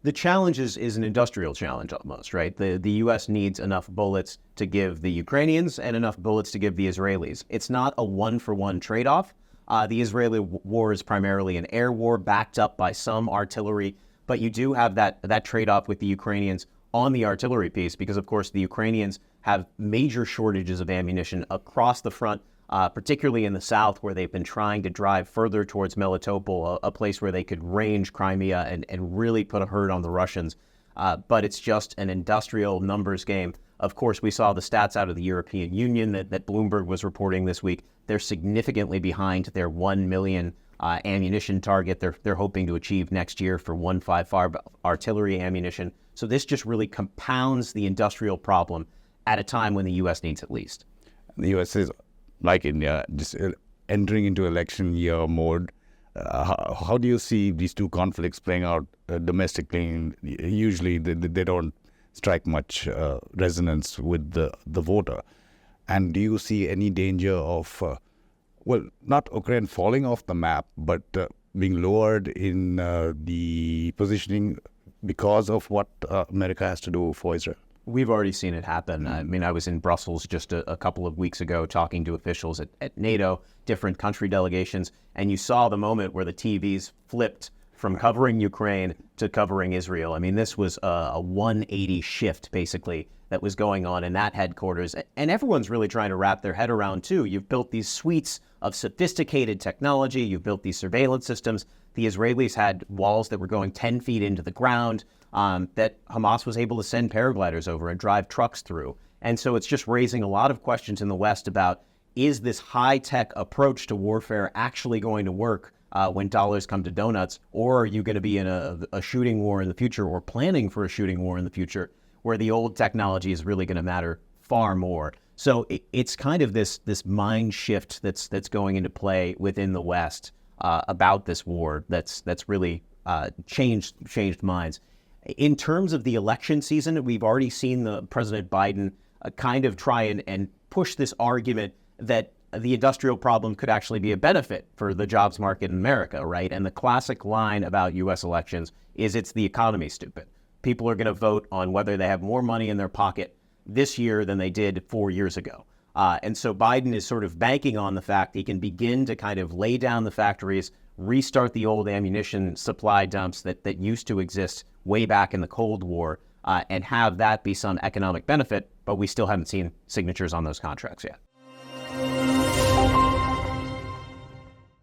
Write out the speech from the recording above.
The challenge is an industrial challenge almost, right? The U.S. needs enough bullets to give the Ukrainians and enough bullets to give the Israelis. It's not a one-for-one trade-off. The Israeli war is primarily an air war backed up by some artillery, but you do have that trade-off with the Ukrainians on the artillery piece because, of course, the Ukrainians have major shortages of ammunition across the front, particularly in the south, where they've been trying to drive further towards Melitopol, a place where they could range Crimea and really put a hurt on the Russians. But it's just an industrial numbers game. Of course, we saw the stats out of the European Union that Bloomberg was reporting this week. They're significantly behind their 1 million ammunition target they're hoping to achieve next year for 155 artillery ammunition. So this just really compounds the industrial problem at a time when the U.S. needs it least. The U.S. is, like India, just entering into election year mode. How do you see these two conflicts playing out domestically? Usually they don't strike much resonance with the voter. And do you see any danger of, not Ukraine falling off the map, but being lowered in the positioning because of what America has to do for Israel? We've already seen it happen. I mean, I was in Brussels just a couple of weeks ago talking to officials at NATO, different country delegations, and you saw the moment where the TVs flipped from covering Ukraine to covering Israel. I mean, this was a 180 shift, basically, that was going on in that headquarters. And everyone's really trying to wrap their head around, too. You've built these suites of sophisticated technology. You've built these surveillance systems. The Israelis had walls that were going 10 feet into the ground. That Hamas was able to send paragliders over and drive trucks through. And so it's just raising a lot of questions in the West about, is this high-tech approach to warfare actually going to work when dollars come to donuts? Or are you going to be in a shooting war in the future, or planning for a shooting war in the future, where the old technology is really going to matter far more? So it's kind of this mind shift that's going into play within the West about this war that's really changed minds. In terms of the election season, we've already seen the President Biden kind of try and push this argument that the industrial problem could actually be a benefit for the jobs market in America, right? And the classic line about U.S. elections is it's the economy, stupid. People are going to vote on whether they have more money in their pocket this year than they did 4 years ago. And so Biden is sort of banking on the fact he can begin to kind of lay down the factories, restart the old ammunition supply dumps that used to exist way back in the Cold War, and have that be some economic benefit, but we still haven't seen signatures on those contracts yet.